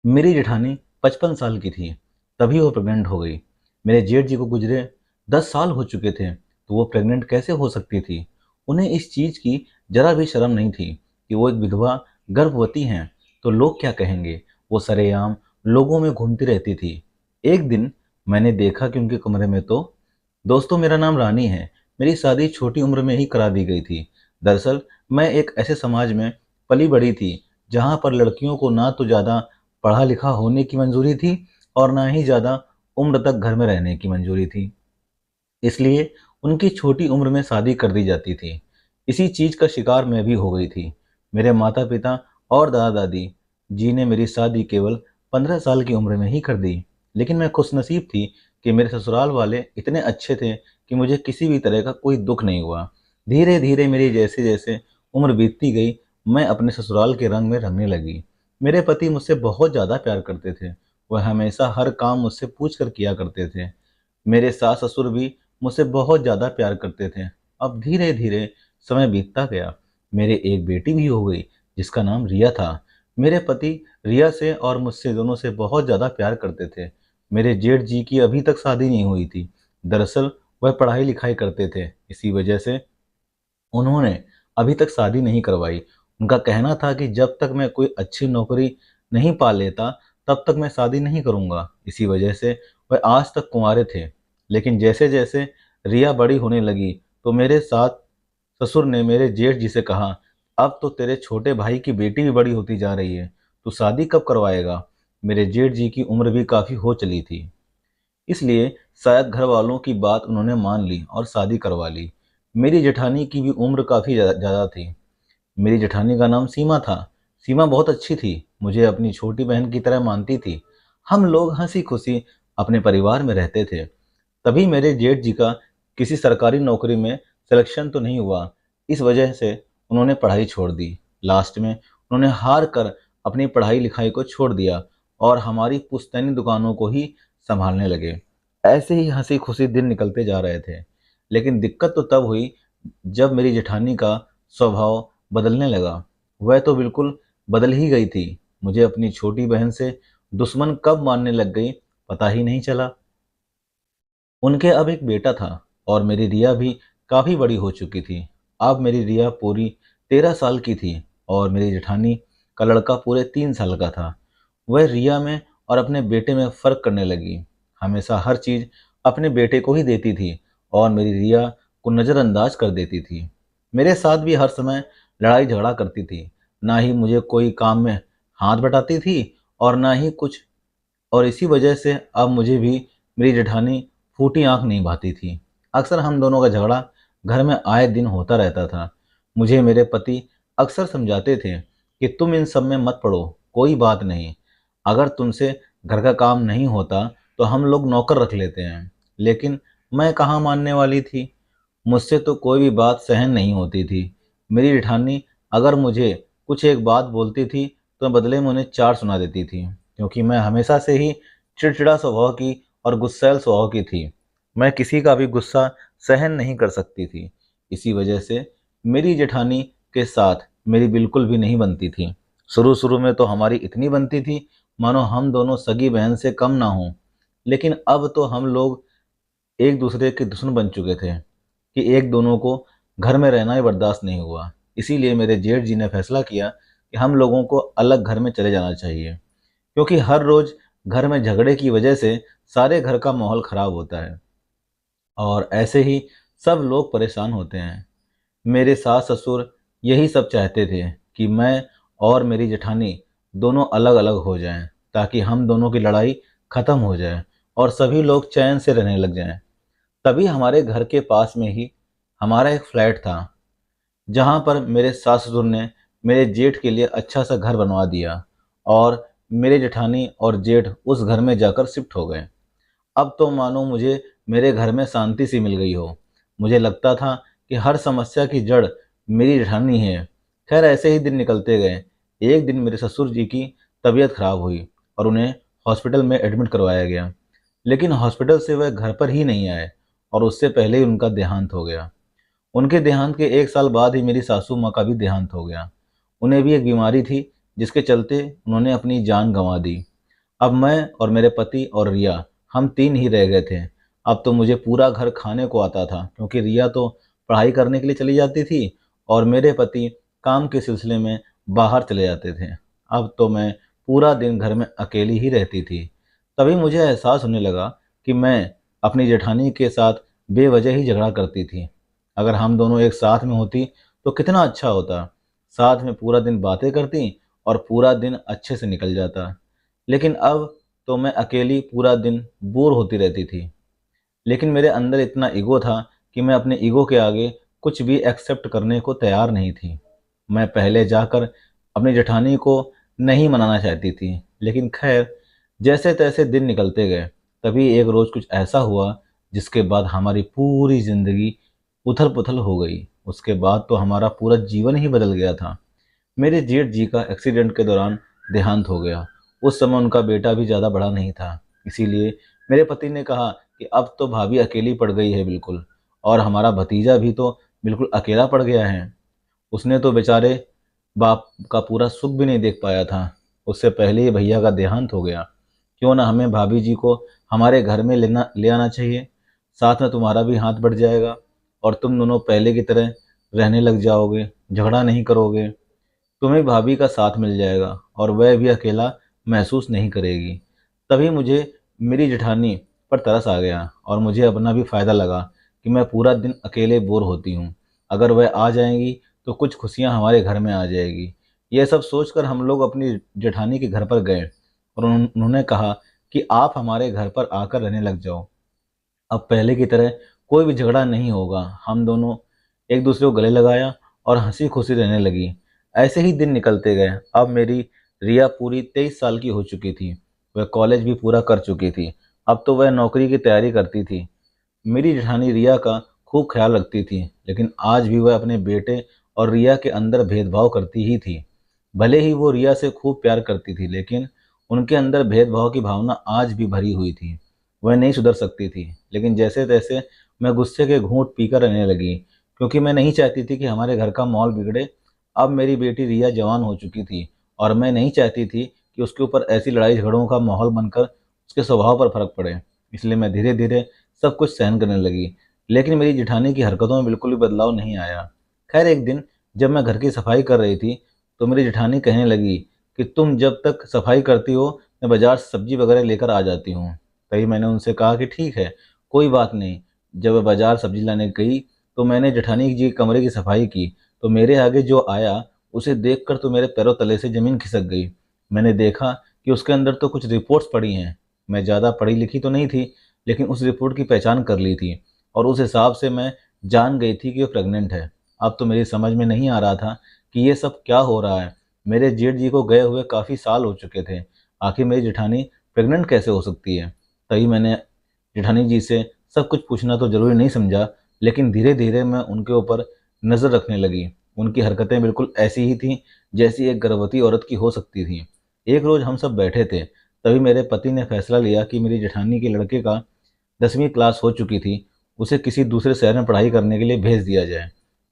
मेरी जेठानी 55 साल की थी, तभी वो प्रेग्नेंट हो गई। मेरे जेठ जी को गुजरे 10 साल हो चुके थे, तो वो प्रेग्नेंट कैसे हो सकती थी? उन्हें इस चीज़ की ज़रा भी शर्म नहीं थी कि वो एक विधवा गर्भवती हैं, तो लोग क्या कहेंगे? वो सरेआम लोगों में घूमती रहती थी। एक दिन मैंने देखा कि उनके कमरे में तो दोस्तों मेरा नाम रानी है। मेरी शादी छोटी उम्र में ही करा दी गई थी। दरअसल मैं एक ऐसे समाज में पली बड़ी थी, जहाँ पर लड़कियों को ना तो ज़्यादा पढ़ा लिखा होने की मंजूरी थी और ना ही ज़्यादा उम्र तक घर में रहने की मंजूरी थी। इसलिए उनकी छोटी उम्र में शादी कर दी जाती थी। इसी चीज़ का शिकार मैं भी हो गई थी। मेरे माता पिता और दादा दादी जी ने मेरी शादी केवल 15 साल की उम्र में ही कर दी। लेकिन मैं खुशनसीब थी कि मेरे ससुराल वाले इतने अच्छे थे कि मुझे किसी भी तरह का कोई दुख नहीं हुआ। धीरे धीरे मेरी जैसे जैसे उम्र बीतती गई, मैं अपने ससुराल के रंग में रंगने लगी। मेरे पति मुझसे बहुत ज़्यादा प्यार करते थे। वह हमेशा हर काम मुझसे पूछ कर किया करते थे। मेरे सास ससुर भी मुझसे बहुत ज़्यादा प्यार करते थे। अब धीरे धीरे समय बीतता गया। मेरे एक बेटी भी हो गई, जिसका नाम रिया था। मेरे पति रिया से और मुझसे दोनों से बहुत ज़्यादा प्यार करते थे। मेरे जेठ जी की अभी तक शादी नहीं हुई थी। दरअसल वह पढ़ाई लिखाई करते थे, इसी वजह से उन्होंने अभी तक शादी नहीं करवाई। उनका कहना था कि जब तक मैं कोई अच्छी नौकरी नहीं पा लेता, तब तक मैं शादी नहीं करूँगा। इसी वजह से वह आज तक कुँवारे थे। लेकिन जैसे-जैसे रिया बड़ी होने लगी, तो मेरे साथ ससुर ने मेरे जेठ जी से कहा, "अब तो तेरे छोटे भाई की बेटी भी बड़ी होती जा रही है, तू शादी कब करवाएगा?" मेरे जेठ जी की उम्र भी काफ़ी हो चली थी। इसलिए शायद घर वालों की बात उन्होंने मान ली और शादी करवा ली। मेरी जेठानी की भी उम्र काफ़ी ज़्यादा थी। मेरी जेठानी का नाम सीमा था। सीमा बहुत अच्छी थी, मुझे अपनी छोटी बहन की तरह मानती थी। हम लोग हँसी-खुशी अपने परिवार में रहते थे। तभी मेरे जेठ जी का किसी सरकारी नौकरी में सिलेक्शन तो नहीं हुआ। इस वजह से उन्होंने पढ़ाई छोड़ दी। लास्ट में उन्होंने हार कर अपनी पढ़ाई-लिखाई को छोड़ दिया और हमारी पुश्तैनी दुकानों को ही सँभालने लगे। ऐसे ही हँसी-खुशी दिन निकलते जा रहे थे। लेकिन दिक्कत तो तब हुई जब मेरी जेठानी का स्वभाव बदलने लगा। वह तो बिल्कुल बदल ही गई थी। मुझे अपनी छोटी बहन से दुश्मन कब मानने लग गई, पता ही नहीं चला। उनके अब एक बेटा था और मेरी रिया भी काफ़ी बड़ी हो चुकी थी। अब मेरी रिया पूरी 13 साल की थी और मेरी जेठानी का लड़का पूरे 3 साल का था। वह रिया में और अपने बेटे में फ़र्क करने लगी। हमेशा हर चीज़ अपने बेटे को ही देती थी और मेरी रिया को नज़रअंदाज कर देती थी। मेरे साथ भी हर समय लड़ाई झगड़ा करती थी। ना ही मुझे कोई काम में हाथ बटाती थी और ना ही कुछ, और इसी वजह से अब मुझे भी मेरी जेठानी फूटी आँख नहीं भाती थी। अक्सर हम दोनों का झगड़ा घर में आए दिन होता रहता था। मुझे मेरे पति अक्सर समझाते थे कि तुम इन सब में मत पड़ो, कोई बात नहीं। अगर तुमसे घर का काम नहीं होता, तो हम लोग नौकर रख लेते हैं। लेकिन मैं कहाँ मानने वाली थी। मुझसे तो कोई भी बात सहन नहीं होती थी। मेरी जेठानी अगर मुझे कुछ एक बात बोलती थी, तो बदले में उन्हें 4 सुना देती थी, क्योंकि मैं हमेशा से ही चिड़चिड़ा स्वभाव की और गुस्सैल स्वभाव की थी। मैं किसी का भी गुस्सा सहन नहीं कर सकती थी। इसी वजह से मेरी जेठानी के साथ मेरी बिल्कुल भी नहीं बनती थी। शुरू-शुरू में तो हमारी इतनी बनती थी, मानो हम दोनों सगी बहन से कम ना हों। लेकिन अब तो हम लोग एक दूसरे के दुश्मन बन चुके थे कि एक दोनों को घर में रहना ही बर्दाश्त नहीं हुआ। इसीलिए मेरे जेठ जी ने फैसला किया कि हम लोगों को अलग घर में चले जाना चाहिए, क्योंकि हर रोज़ घर में झगड़े की वजह से सारे घर का माहौल ख़राब होता है और ऐसे ही सब लोग परेशान होते हैं। मेरे सास-ससुर यही सब चाहते थे कि मैं और मेरी जेठानी दोनों अलग-अलग हो जाएँ, ताकि हम दोनों की लड़ाई ख़त्म हो जाए और सभी लोग चैन से रहने लग जाएँ। तभी हमारे घर के पास में ही हमारा एक फ्लैट था, जहाँ पर मेरे सास-ससुर ने मेरे जेठ के लिए अच्छा-सा घर बनवा दिया और मेरे जेठानी और जेठ उस घर में जाकर शिफ्ट हो गए। अब तो मानो मुझे मेरे घर में शांति सी मिल गई हो। मुझे लगता था कि हर समस्या की जड़ मेरी जेठानी है। खैर ऐसे ही दिन निकलते गए। एक दिन मेरे ससुर जी की तबीयत खराब हुई और उन्हें हॉस्पिटल में एडमिट करवाया गया। लेकिन हॉस्पिटल से वह घर पर ही नहीं आए और उससे पहले ही उनका देहांत हो गया। उनके देहांत के 1 साल बाद ही मेरी सासू माँ का भी देहांत हो गया। उन्हें भी एक बीमारी थी, जिसके चलते उन्होंने अपनी जान गँवा दी। अब मैं और मेरे पति और रिया, हम तीन ही रह गए थे। अब तो मुझे पूरा घर खाने को आता था, क्योंकि रिया तो पढ़ाई करने के लिए चली जाती थी और मेरे पति काम के सिलसिले में बाहर चले जाते थे। अब तो मैं पूरा दिन घर में अकेली ही रहती थी। तभी मुझे एहसास होने लगा कि मैं अपनी जेठानी के साथ बेवजह ही झगड़ा करती थी। अगर हम दोनों एक साथ में होती तो कितना अच्छा होता। साथ में पूरा दिन बातें करती और पूरा दिन अच्छे से निकल जाता। लेकिन अब तो मैं अकेली पूरा दिन बोर होती रहती थी। लेकिन मेरे अंदर इतना ईगो था कि मैं अपने ईगो के आगे कुछ भी एक्सेप्ट करने को तैयार नहीं थी। मैं पहले जाकर अपनी जेठानी को नहीं मनाना चाहती थी, लेकिन खैर, जैसे तैसे दिन निकलते गए। तभी एक रोज़ कुछ ऐसा हुआ जिसके बाद हमारी पूरी ज़िंदगी उथल पुथल हो गई। उसके बाद तो हमारा पूरा जीवन ही बदल गया था। मेरे जेठ जी का एक्सीडेंट के दौरान देहांत हो गया। उस समय उनका बेटा भी ज़्यादा बड़ा नहीं था। इसीलिए मेरे पति ने कहा कि अब तो भाभी अकेली पड़ गई है बिल्कुल, और हमारा भतीजा भी तो बिल्कुल अकेला पड़ गया है। उसने तो बेचारे बाप का पूरा सुख भी नहीं देख पाया था। उससे पहले ही भैया का देहांत हो गया। क्यों ना हमें भाभी जी को हमारे घर में ले आना चाहिए। साथ में तुम्हारा भी हाथ बढ़ जाएगा और तुम दोनों पहले की तरह रहने लग जाओगे, झगड़ा नहीं करोगे। तुम्हें भाभी का साथ मिल जाएगा और वह भी अकेला महसूस नहीं करेगी। तभी मुझे मेरी जेठानी पर तरस आ गया और मुझे अपना भी फ़ायदा लगा कि मैं पूरा दिन अकेले बोर होती हूँ। अगर वह आ जाएंगी तो कुछ खुशियाँ हमारे घर में आ जाएगी। यह सब सोचकर हम लोग अपनी जेठानी के घर पर गए और उन्होंने कहा कि आप हमारे घर पर आकर रहने लग जाओ। अब पहले की तरह कोई भी झगड़ा नहीं होगा। हम दोनों एक दूसरे को गले लगाया और हंसी खुशी रहने लगी। ऐसे ही दिन निकलते गए। अब मेरी रिया पूरी 23 साल की हो चुकी थी। वह कॉलेज भी पूरा कर चुकी थी। अब तो वह नौकरी की तैयारी करती थी। मेरी जेठानी रिया का खूब ख्याल रखती थी, लेकिन आज भी वह अपने बेटे और रिया के अंदर भेदभाव करती ही थी। भले ही वो रिया से खूब प्यार करती थी, लेकिन उनके अंदर भेदभाव की भावना आज भी भरी हुई थी। वह नहीं सुधर सकती थी। लेकिन जैसे तैसे मैं गुस्से के घूंट पीकर रहने लगी, क्योंकि मैं नहीं चाहती थी कि हमारे घर का माहौल बिगड़े। अब मेरी बेटी रिया जवान हो चुकी थी और मैं नहीं चाहती थी कि उसके ऊपर ऐसी लड़ाई झगड़ों का माहौल बनकर उसके स्वभाव पर फर्क पड़े। इसलिए मैं धीरे धीरे सब कुछ सहन करने लगी। लेकिन मेरी जेठानी की हरकतों में बिल्कुल भी बदलाव नहीं आया। खैर, एक दिन जब मैं घर की सफाई कर रही थी तो मेरी जेठानी कहने लगी कि तुम जब तक सफाई करती हो मैं बाजार से सब्जी वगैरह लेकर आ जाती हूँ। तभी मैंने उनसे कहा कि ठीक है, कोई बात नहीं। जब वह बाजार सब्जी लाने गई तो मैंने जेठानी जी के कमरे की सफाई की, तो मेरे आगे जो आया उसे देखकर तो मेरे पैरों तले से ज़मीन खिसक गई। मैंने देखा कि उसके अंदर तो कुछ रिपोर्ट्स पड़ी हैं। मैं ज़्यादा पढ़ी लिखी तो नहीं थी, लेकिन उस रिपोर्ट की पहचान कर ली थी और उस हिसाब से मैं जान गई थी कि वो प्रेग्नेंट है। अब तो मेरी समझ में नहीं आ रहा था कि ये सब क्या हो रहा है। मेरे जेठ जी को गए हुए काफ़ी साल हो चुके थे। आखिर मेरी जेठानी प्रेग्नेंट कैसे हो सकती है? तभी मैंने जेठानी जी से सब कुछ पूछना तो ज़रूरी नहीं समझा, लेकिन धीरे धीरे मैं उनके ऊपर नज़र रखने लगी। उनकी हरकतें बिल्कुल ऐसी ही थीं जैसी एक गर्भवती औरत की हो सकती थी। एक रोज़ हम सब बैठे थे, तभी मेरे पति ने फैसला लिया कि मेरी जेठानी के लड़के का 10वीं क्लास हो चुकी थी, उसे किसी दूसरे शहर में पढ़ाई करने के लिए भेज दिया जाए।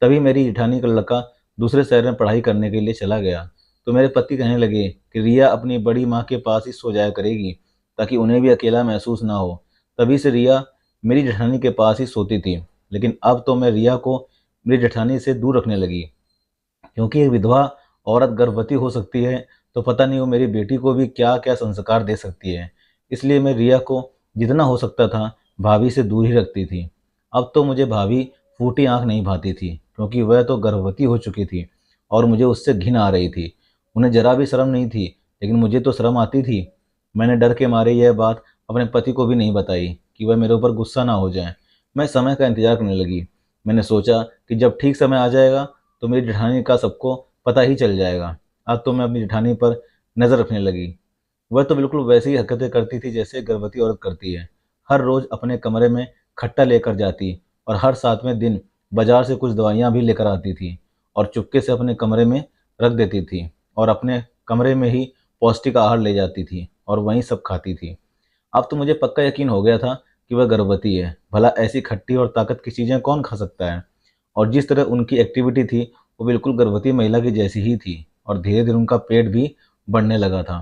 तभी मेरी जेठानी का लड़का दूसरे शहर में पढ़ाई करने के लिए चला गया। तो मेरे पति कहने लगे कि रिया अपनी बड़ी माँ के पास ही सो जाया करेगी, ताकि उन्हें भी अकेला महसूस ना हो। तभी से रिया मेरी जेठानी के पास ही सोती थी। लेकिन अब तो मैं रिया को मेरी जेठानी से दूर रखने लगी, क्योंकि एक विधवा औरत गर्भवती हो सकती है, तो पता नहीं वो मेरी बेटी को भी क्या क्या संस्कार दे सकती है। इसलिए मैं रिया को जितना हो सकता था भाभी से दूर ही रखती थी। अब तो मुझे भाभी फूटी आंख नहीं भाती थी, क्योंकि वह तो गर्भवती हो चुकी थी और मुझे उससे घिन आ रही थी। उन्हें जरा भी शर्म नहीं थी, लेकिन मुझे तो शर्म आती थी। मैंने डर के मारे यह बात अपने पति को भी नहीं बताई कि वह मेरे ऊपर गुस्सा ना हो जाए। मैं समय का इंतजार करने लगी। मैंने सोचा कि जब ठीक समय आ जाएगा तो मेरी जेठानी का सबको पता ही चल जाएगा। अब तो मैं अपनी जेठानी पर नज़र रखने लगी। वह तो बिल्कुल वैसी ही हरकतें करती थी जैसे एक गर्भवती औरत करती है। हर रोज़ अपने कमरे में खट्टा लेकर जाती और हर 7वें दिन बाजार से कुछ दवाइयाँ भी लेकर आती थी और चुपके से अपने कमरे में रख देती थी और अपने कमरे में ही पौष्टिक आहार ले जाती थी और वहीं सब खाती थी। अब तो मुझे पक्का यकीन हो गया था कि वह गर्भवती है। भला ऐसी खट्टी और ताकत की चीज़ें कौन खा सकता है? और जिस तरह उनकी एक्टिविटी थी वो बिल्कुल गर्भवती महिला की जैसी ही थी और धीरे धीरे उनका पेट भी बढ़ने लगा था।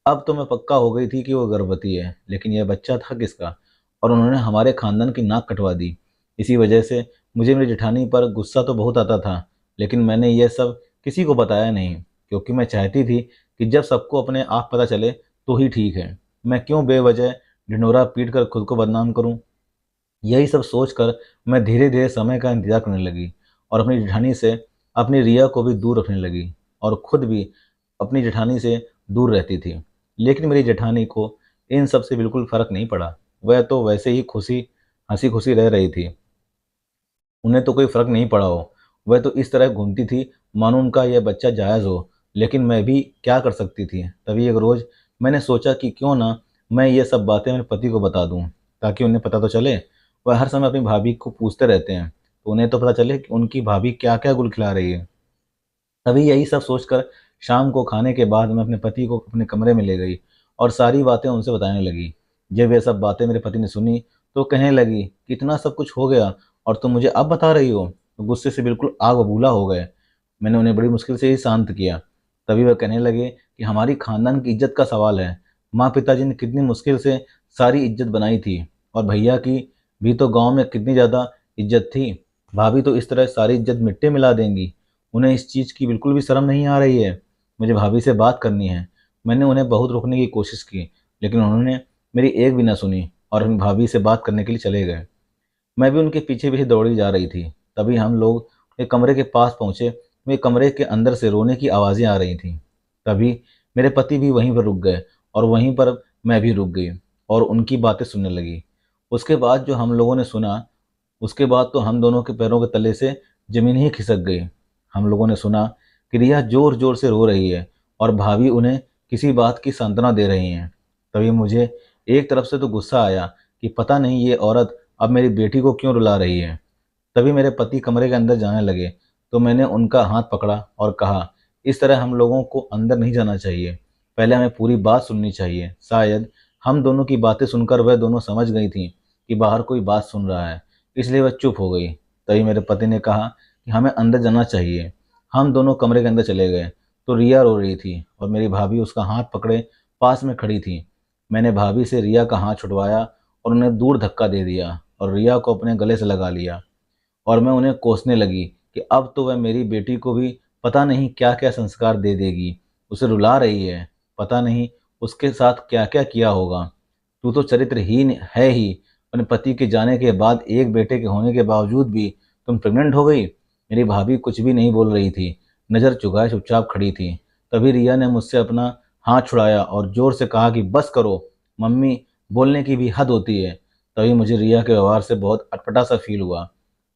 अब तो मैं पक्का हो गई थी कि वो गर्भवती है, लेकिन यह बच्चा था किसका? और उन्होंने हमारे खानदान की नाक कटवा दी। इसी वजह से मुझे मेरी जेठानी पर गुस्सा तो बहुत आता था, लेकिन मैंने यह सब किसी को बताया नहीं, क्योंकि मैं चाहती थी कि जब सबको अपने आप पता चले तो ही ठीक है। मैं क्यों बेवजह ढिंढोरा पीट कर खुद को बदनाम करूं? यही सब सोचकर मैं धीरे धीरे समय का इंतजार करने लगी और अपनी जेठानी से अपनी रिया को भी दूर रखने लगी और खुद भी अपनी जेठानी से दूर रहती थी। लेकिन मेरी जेठानी को इन सब से बिल्कुल फर्क नहीं पड़ा। वह तो वैसे ही खुशी हंसी खुशी रह रही थी। उन्हें तो कोई फर्क नहीं पड़ा हो। वह तो इस तरह घूमती थी मानो उनका यह बच्चा जायज़ हो। लेकिन मैं भी क्या कर सकती थी? तभी एक रोज़ मैंने सोचा कि क्यों ना मैं ये सब बातें मेरे पति को बता दूं, ताकि उन्हें पता तो चले। वह हर समय अपनी भाभी को पूछते रहते हैं, तो उन्हें तो पता चले कि उनकी भाभी क्या क्या गुल खिला रही है। तभी यही सब सोचकर शाम को खाने के बाद मैं अपने पति को अपने कमरे में ले गई और सारी बातें उनसे बताने लगी। जब ये सब बातें मेरे पति ने सुनी तो कहने लगी कि इतना सब कुछ हो गया और तुम मुझे अब बता रही हो? तो गुस्से से बिल्कुल आग बबूला हो गए। मैंने उन्हें बड़ी मुश्किल से ही शांत किया। तभी वह कहने लगे कि हमारी खानदान की इज्जत का सवाल है। माँ पिताजी ने कितनी मुश्किल से सारी इज्जत बनाई थी, और भैया की भी तो गांव में कितनी ज़्यादा इज्जत थी। भाभी तो इस तरह सारी इज्जत मिट्टी मिला देंगी। उन्हें इस चीज़ की बिल्कुल भी शर्म नहीं आ रही है। मुझे भाभी से बात करनी है। मैंने उन्हें बहुत रोकने की कोशिश की, लेकिन उन्होंने मेरी एक भी ना सुनी और अपनी भाभी से बात करने के लिए चले गए। मैं भी उनके पीछे पीछे दौड़ी जा रही थी। तभी हम लोग एक कमरे के पास पहुंचे। मेरे कमरे के अंदर से रोने की आवाज़ें आ रही थीं। तभी मेरे पति भी वहीं पर रुक गए और वहीं पर मैं भी रुक गई और उनकी बातें सुनने लगी। उसके बाद जो हम लोगों ने सुना, उसके बाद तो हम दोनों के पैरों के तले से ज़मीन ही खिसक गई। हम लोगों ने सुना कि रिया ज़ोर ज़ोर से रो रही है और भाभी उन्हें किसी बात की सांत्वना दे रही हैं। तभी मुझे एक तरफ से तो गुस्सा आया कि पता नहीं ये औरत अब मेरी बेटी को क्यों रुला रही है। तभी मेरे पति कमरे के अंदर जाने लगे, तो मैंने उनका हाथ पकड़ा और कहा, इस तरह हम लोगों को अंदर नहीं जाना चाहिए। पहले हमें पूरी बात सुननी चाहिए। शायद हम दोनों की बातें सुनकर वह दोनों समझ गई थीं कि बाहर कोई बात सुन रहा है, इसलिए वह चुप हो गई। तभी मेरे पति ने कहा कि हमें अंदर जाना चाहिए। हम दोनों कमरे के अंदर चले गए तो रिया रो रही थी और मेरी भाभी उसका हाथ पकड़े पास में खड़ी थी। मैंने भाभी से रिया का हाथ छुड़वाया और उन्हें दूर धक्का दे दिया और रिया को अपने गले से लगा लिया। और मैं उन्हें कोसने लगी कि अब तो वह मेरी बेटी को भी पता नहीं क्या क्या संस्कार दे देगी। उसे रुला रही है, पता नहीं उसके साथ क्या क्या किया होगा। तू तो चरित्रहीन है ही। अपने पति के जाने के बाद एक बेटे के होने के बावजूद भी तुम प्रेग्नेंट हो गई। मेरी भाभी कुछ भी नहीं बोल रही थी, नज़र झुकाए चुपचाप खड़ी थी। तभी रिया ने मुझसे अपना हाथ छुड़ाया और जोर से कहा कि बस करो मम्मी, बोलने की भी हद होती है। तभी मुझे रिया के व्यवहार से बहुत अटपटा सा फील हुआ।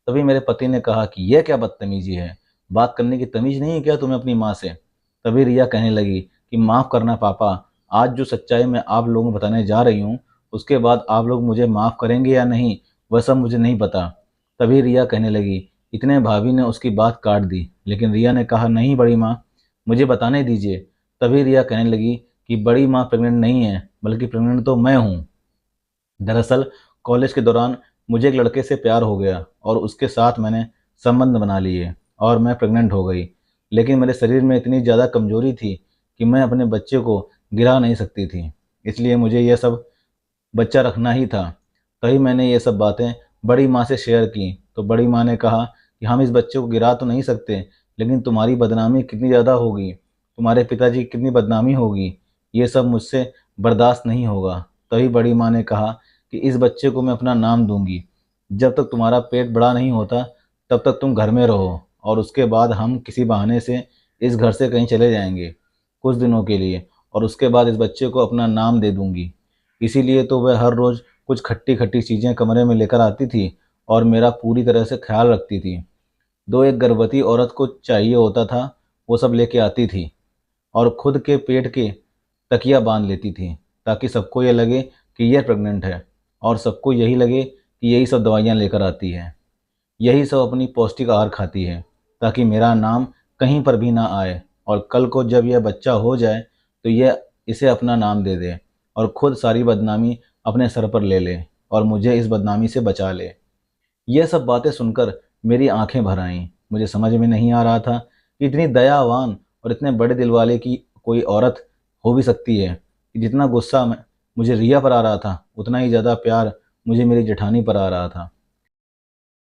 तभी मेरे पति ने कहा कि यह क्या बदतमीजी है? बात करने की तमीज नहीं है क्या तुम्हें अपनी माँ से? तभी रिया कहने लगी कि माफ़ करना पापा, आज जो सच्चाई मैं आप लोगों को बताने जा रही हूँ, उसके बाद आप लोग मुझे माफ़ करेंगे या नहीं, वह सब मुझे नहीं पता। तभी रिया कहने लगी। इतने भाभी ने उसकी बात काट दी, लेकिन रिया ने कहा, नहीं बड़ी माँ, मुझे बताने दीजिए। तभी रिया कहने लगी कि बड़ी माँ प्रेग्नेंट नहीं है, बल्कि प्रेग्नेंट तो मैं हूँ। दरअसल कॉलेज के दौरान मुझे एक लड़के से प्यार हो गया और उसके साथ मैंने संबंध बना लिए और मैं प्रेग्नेंट हो गई। लेकिन मेरे शरीर में इतनी ज़्यादा कमजोरी थी कि मैं अपने बच्चे को गिरा नहीं सकती थी, इसलिए मुझे यह सब बच्चा रखना ही था। तभी मैंने ये सब बातें बड़ी माँ से शेयर की, तो बड़ी माँ ने कहा कि हम इस बच्चे को गिरा तो नहीं सकते, लेकिन तुम्हारी बदनामी कितनी ज़्यादा होगी, तुम्हारे पिताजी की कितनी बदनामी होगी, ये सब मुझसे बर्दाश्त नहीं होगा। तभी बड़ी माँ ने कहा कि इस बच्चे को मैं अपना नाम दूंगी। जब तक तुम्हारा पेट बड़ा नहीं होता तब तक तुम घर में रहो, और उसके बाद हम किसी बहाने से इस घर से कहीं चले जाएंगे कुछ दिनों के लिए, और उसके बाद इस बच्चे को अपना नाम दे दूंगी। इसीलिए तो वह हर रोज़ कुछ खट्टी खट्टी चीज़ें कमरे में लेकर आती थी और मेरा पूरी तरह से ख्याल रखती थी। दो एक गर्भवती औरत को चाहिए होता था वो सब लेके आती थी और खुद के पेट के तकिया बांध लेती थी, ताकि सबको ये लगे कि यह प्रेग्नेंट है और सबको यही लगे कि यही सब दवाइयाँ लेकर आती है, यही सब अपनी पौष्टिक आहार खाती है, ताकि मेरा नाम कहीं पर भी ना आए और कल को जब यह बच्चा हो जाए तो यह इसे अपना नाम दे दे और खुद सारी बदनामी अपने सर पर ले ले और मुझे इस बदनामी से बचा ले। यह सब बातें सुनकर मेरी आंखें भर आईं। मुझे समझ में नहीं आ रहा था कि इतनी दयावान और इतने बड़े दिल वाले की कोई औरत हो भी सकती है। कि जितना गुस्सा मुझे रिया पर आ रहा था, उतना ही ज़्यादा प्यार मुझे मेरी जेठानी पर आ रहा था।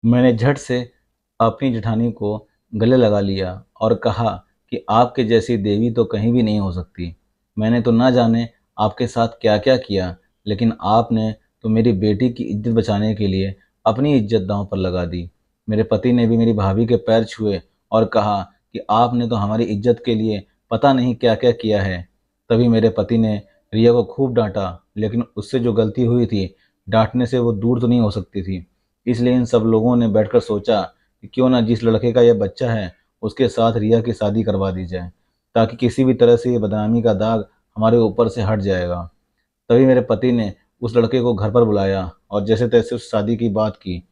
मैंने झट से अपनी जेठानी को गले लगा लिया और कहा कि आपके जैसी देवी तो कहीं भी नहीं हो सकती। मैंने तो ना जाने आपके साथ क्या-क्या किया, लेकिन आपने तो मेरी बेटी की इज़्ज़त बचाने के लिए अपनी इज़्ज़त दाँव पर लगा दी। मेरे पति ने भी मेरी भाभी के पैर छुए और कहा कि आपने तो हमारी इज़्ज़त के लिए पता नहीं क्या-क्या किया है। तभी मेरे पति ने रिया को खूब डाँटा, लेकिन उससे जो गलती हुई थी, डाँटने से वो दूर तो नहीं हो सकती थी। इसलिए इन सब लोगों ने बैठकर सोचा कि क्यों ना जिस लड़के का यह बच्चा है, उसके साथ रिया की शादी करवा दी जाए, ताकि किसी भी तरह से ये बदनामी का दाग हमारे ऊपर से हट जाएगा। तभी मेरे पति ने उस लड़के को घर पर बुलाया और जैसे-तैसे उस शादी की बात की।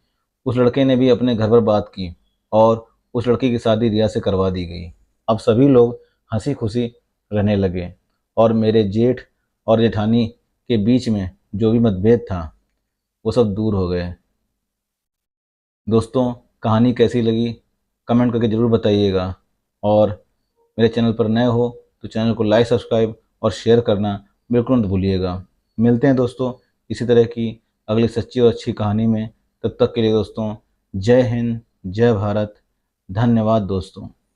उस लड़के ने भी अपने घर पर बात की और उस लड़की की शादी रिया से करवा दी गई। अब सभी लोग हँसी-खुशी रहने लगे और मेरे जेठ और जेठानी के बीच में जो भी मतभेद था, वो सब दूर हो गए। दोस्तों, कहानी कैसी लगी कमेंट करके ज़रूर बताइएगा और मेरे चैनल पर नए हो तो चैनल को लाइक सब्सक्राइब और शेयर करना बिल्कुल मत भूलिएगा। मिलते हैं दोस्तों इसी तरह की अगली सच्ची और अच्छी कहानी में। तब तक के लिए दोस्तों, जय हिंद, जय भारत, धन्यवाद दोस्तों।